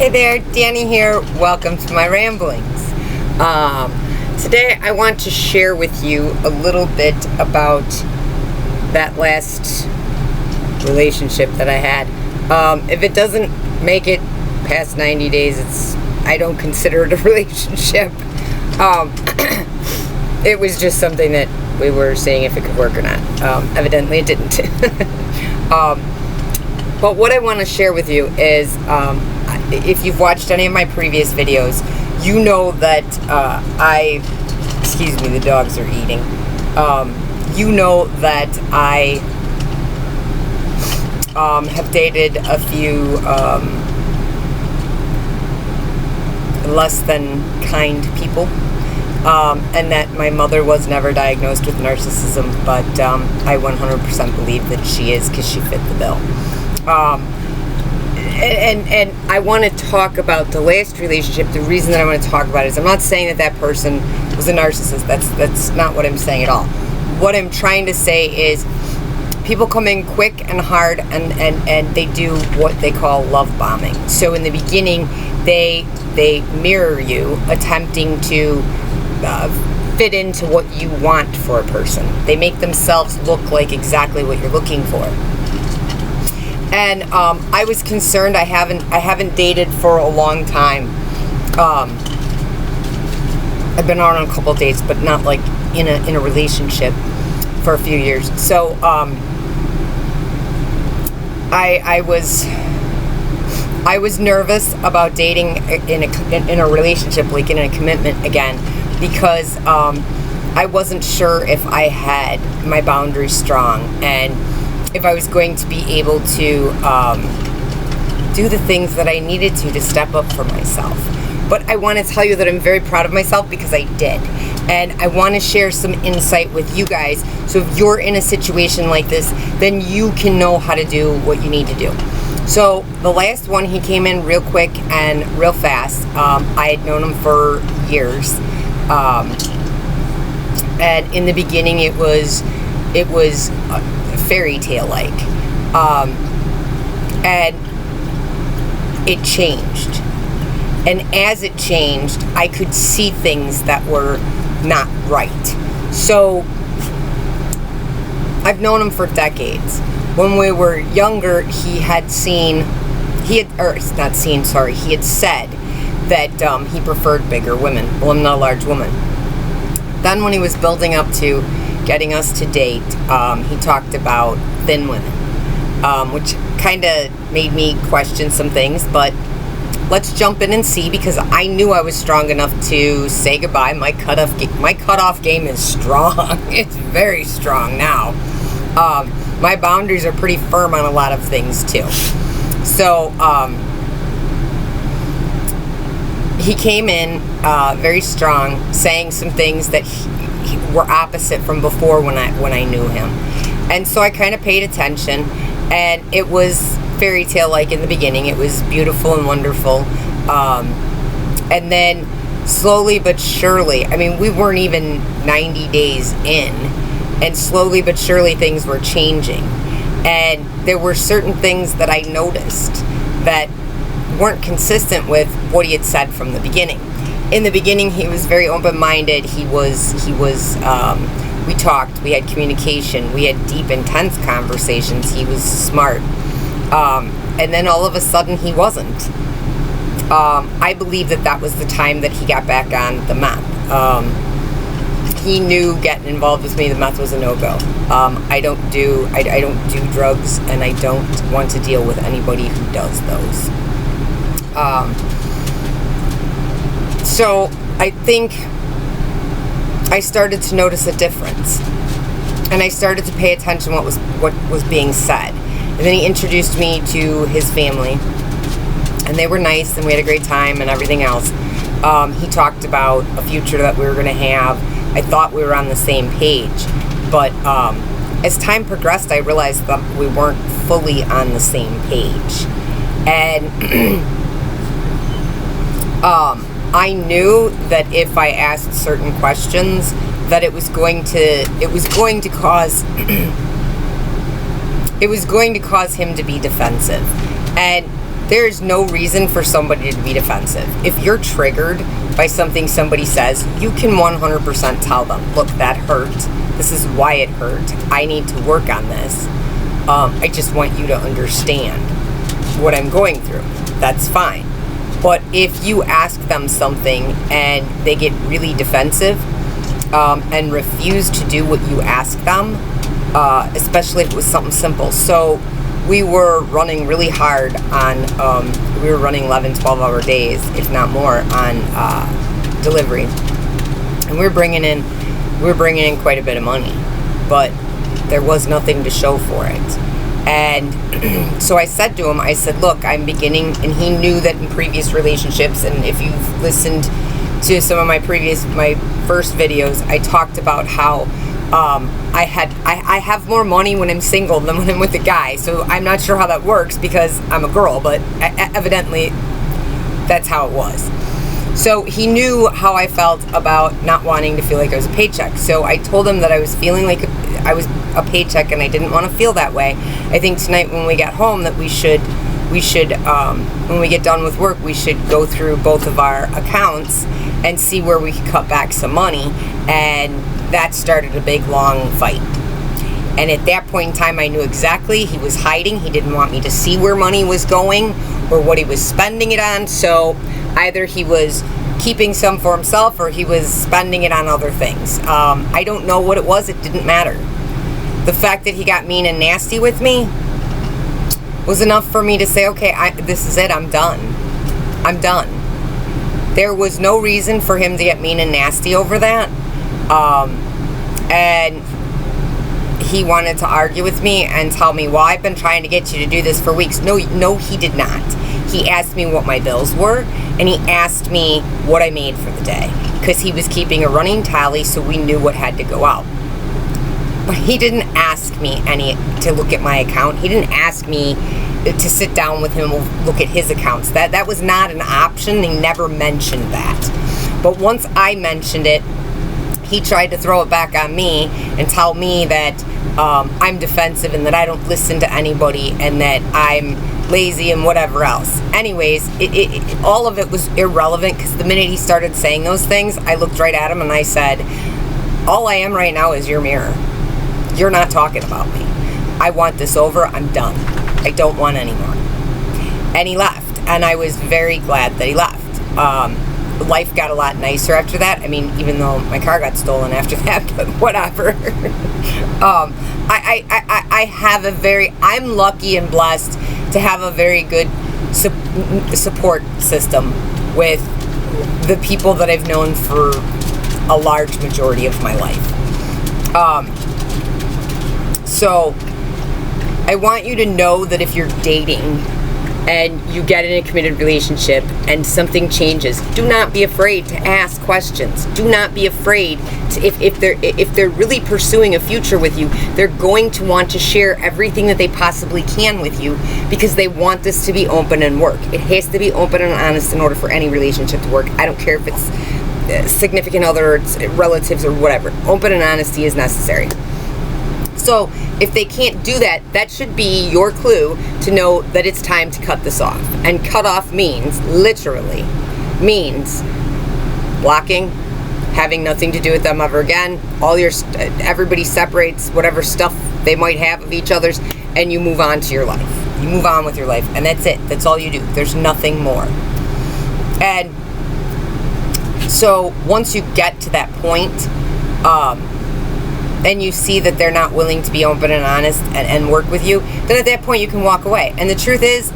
Hey there, Danny here. Welcome to my ramblings. Today I want to share with you a little bit about that last relationship that I had. If it doesn't make it past 90 days, I don't consider it a relationship. It was just something that we were seeing if it could work or not. Evidently it didn't. But what I want to share with you is, if you've watched any of my previous videos, you know that excuse me, the dogs are eating. You know that I have dated a few less than kind people, and that my mother was never diagnosed with narcissism, but I 100% believe that she is, because she fit the bill. And I want to talk about the last relationship. The reason that I want to talk about it is I'm not saying that that person was a narcissist. That's not what I'm saying at all. What I'm trying to say is people come in quick and hard, and they do what they call love bombing. So in the beginning, they mirror you, attempting to fit into what you want for a person. They make themselves look like exactly what you're looking for. And I was concerned. I haven't dated for a long time. I've been on a couple dates, but not like in a relationship for a few years. So I was nervous about dating in a relationship, like in a commitment again, because I wasn't sure if I had my boundaries strong, and if I was going to be able to do the things that I needed to step up for myself. But I want to tell you that I'm very proud of myself, because I did. And I want to share some insight with you guys, so if you're in a situation like this, then you can know how to do what you need to do. So the last one, he came in real quick and real fast. I had known him for years. And in the beginning, it was fairy tale like, and it changed, and as it changed, I could see things that were not right. So I've known him for decades. When we were younger, he had said that he preferred bigger women. Well, I'm not a large woman. Then when he was building up to getting us to date, he talked about thin women, which kind of made me question some things, but let's jump in and see, because I knew I was strong enough to say goodbye. My cutoff game is strong. It's very strong now. My boundaries are pretty firm on a lot of things too. So he came in very strong, saying some things that were opposite from before when I knew him. And so I kind of paid attention, and it was fairy tale like in the beginning. It was beautiful and wonderful. And then slowly but surely, I mean, we weren't even 90 days in, and slowly but surely things were changing. And there were certain things that I noticed that weren't consistent with what he had said from the beginning. In the beginning, he was very open-minded. We talked, we had communication, we had deep, intense conversations. He was smart. And then all of a sudden, he wasn't. I believe that was the time that he got back on the meth. He knew getting involved with me, the meth was a no-go. I don't do drugs, and I don't want to deal with anybody who does those. So I think I started to notice a difference, and I started to pay attention what was being said. And then he introduced me to his family, and they were nice, and we had a great time and everything else. He talked about a future that we were going to have. I thought we were on the same page, but as time progressed, I realized that we weren't fully on the same page. And I knew that if I asked certain questions, that it was going to cause him to be defensive. And There is no reason for somebody to be defensive. If you're triggered by something somebody says, you can 100% tell them, look, that hurt. This is why it hurt. I need to work on this. I just want you to understand what I'm going through. That's fine. But if you ask them something and they get really defensive and refuse to do what you ask them, especially if it was something simple. So we were running really hard on, we were running 11, 12-hour days, if not more, on delivery. And we were bringing in quite a bit of money, but there was nothing to show for it. And so I said to him, I said, look, I'm beginning, and he knew that in previous relationships, and if you've listened to some of my first videos, I talked about how I have more money when I'm single than when I'm with a guy. So I'm not sure how that works because I'm a girl, but evidently that's how it was. So he knew how I felt about not wanting to feel like I was a paycheck. So I told him that I was feeling like I was a paycheck and I didn't want to feel that way. I think tonight when we get home that we should when we get done with work, we should go through both of our accounts and see where we could cut back some money. And that started a big, long fight. And at that point in time, I knew exactly he was hiding. He didn't want me to see where money was going or what he was spending it on. So either he was keeping some for himself or he was spending it on other things. I don't know what it was. It didn't matter. The fact that he got mean and nasty with me was enough for me to say, okay, this is it. I'm done. I'm done. There was no reason for him to get mean and nasty over that. And he wanted to argue with me and tell me, well, I've been trying to get you to do this for weeks. No, he did not. He asked me what my bills were, and he asked me what I made for the day, because he was keeping a running tally so we knew what had to go out. But he didn't ask me to look at my account. He didn't ask me to sit down with him and look at his accounts. That was not an option. He never mentioned that. But once I mentioned it, he tried to throw it back on me and tell me that I'm defensive and that I don't listen to anybody and that I'm lazy and whatever else. Anyways, all of it was irrelevant, because the minute he started saying those things, I looked right at him and I said, all I am right now is your mirror. You're not talking about me. I want this over. I'm done. I don't want any more. And he left, and I was very glad that he left. Life got a lot nicer after that. I mean, even though my car got stolen after that, but whatever. I'm lucky and blessed to have a very good support system with the people that I've known for a large majority of my life. So I want you to know that if you're dating and you get in a committed relationship and something changes, do not be afraid to ask questions. Do not be afraid to, if they're really pursuing a future with you, they're going to want to share everything that they possibly can with you, because they want this to be open and work. It has to be open and honest in order for any relationship to work. I don't care if it's significant other, it's relatives or whatever. Open and honesty is necessary. So if they can't do that, that should be your clue to know that it's time to cut this off. And cut off means, literally, means blocking, having nothing to do with them ever again. Everybody separates whatever stuff they might have of each other's, and you move on to your life. You move on with your life, and that's it. That's all you do. There's nothing more. And so once you get to that point, and you see that they're not willing to be open and honest and work with you, then at that point you can walk away. And the truth is,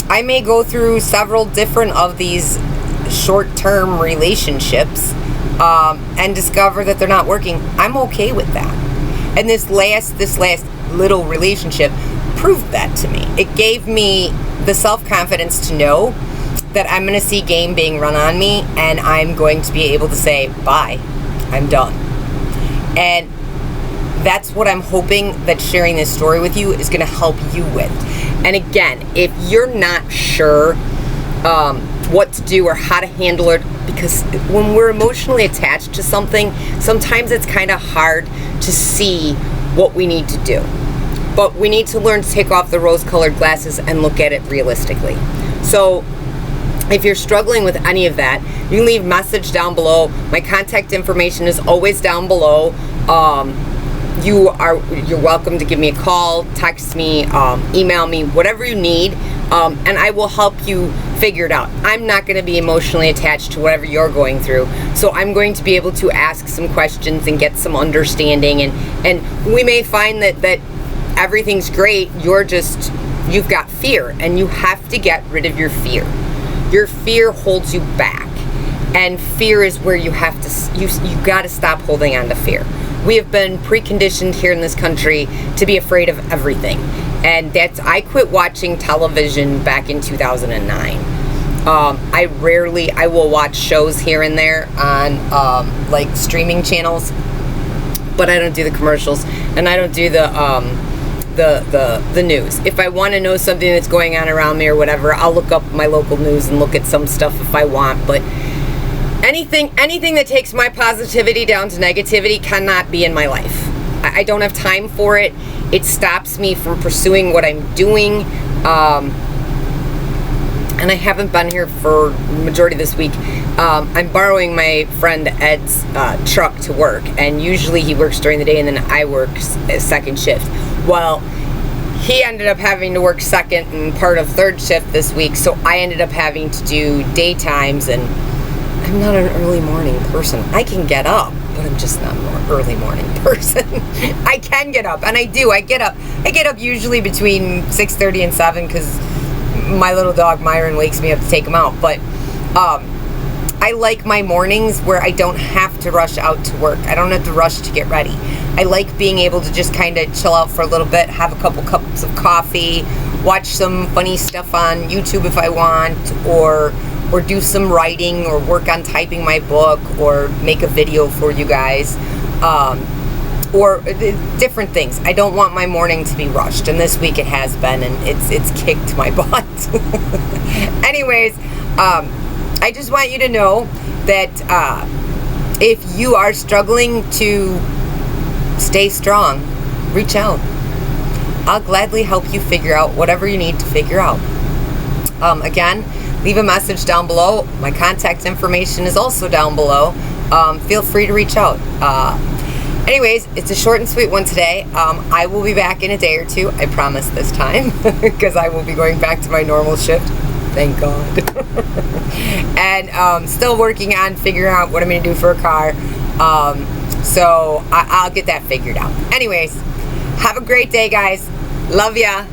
I may go through several different of these short-term relationships and discover that they're not working. I'm okay with that. And this last little relationship proved that to me. It gave me the self-confidence to know that I'm going to see game being run on me, and I'm going to be able to say, bye, I'm done. And that's what I'm hoping that sharing this story with you is going to help you with. And again, if you're not sure what to do or how to handle it, because when we're emotionally attached to something, sometimes it's kind of hard to see what we need to do. But we need to learn to take off the rose-colored glasses and look at it realistically. So if you're struggling with any of that, you can leave a message down below. My contact information is always down below. You're welcome to give me a call, text me, email me, whatever you need, and I will help you figure it out. I'm not going to be emotionally attached to whatever you're going through, so I'm going to be able to ask some questions and get some understanding, and we may find that everything's great. You've got fear, and you have to get rid of your fear. Your fear holds you back, and fear is where you have to, you got to stop holding on to fear. We have been preconditioned here in this country to be afraid of everything, and I quit watching television back in 2009. I will watch shows here and there on like streaming channels, but I don't do the commercials, and I don't do the news. If I want to know something that's going on around me or whatever, I'll look up my local news and look at some stuff if I want, but anything that takes my positivity down to negativity cannot be in my life. I don't have time for it. It stops me from pursuing what I'm doing. And I haven't been here for the majority of this week. I'm borrowing my friend Ed's truck to work, and usually he works during the day and then I work second shift. Well, he ended up having to work second and part of third shift this week, so I ended up having to do daytimes, and I'm not an early morning person. I can get up, but I'm just not an early morning person. I can get up, and I do. I get up usually between 6:30 and 7 because my little dog Myron wakes me up to take him out. But I like my mornings where I don't have to rush out to work. I don't have to rush to get ready. I like being able to just kind of chill out for a little bit, have a couple cups of coffee, watch some funny stuff on YouTube if I want, or do some writing, or work on typing my book, or make a video for you guys, or different things. I don't want my morning to be rushed, and this week it has been, and it's kicked my butt. Anyways, I just want you to know that if you are struggling to stay strong, reach out. I'll gladly help you figure out whatever you need to figure out. Again, leave a message down below. My contact information is also down below. Feel free to reach out. Anyways, it's a short and sweet one today. I will be back in a day or two. I promise this time, because I will be going back to my normal shift. Thank God. And still working on figuring out what I'm going to do for a car. So I'll get that figured out. Anyways, have a great day, guys. Love ya.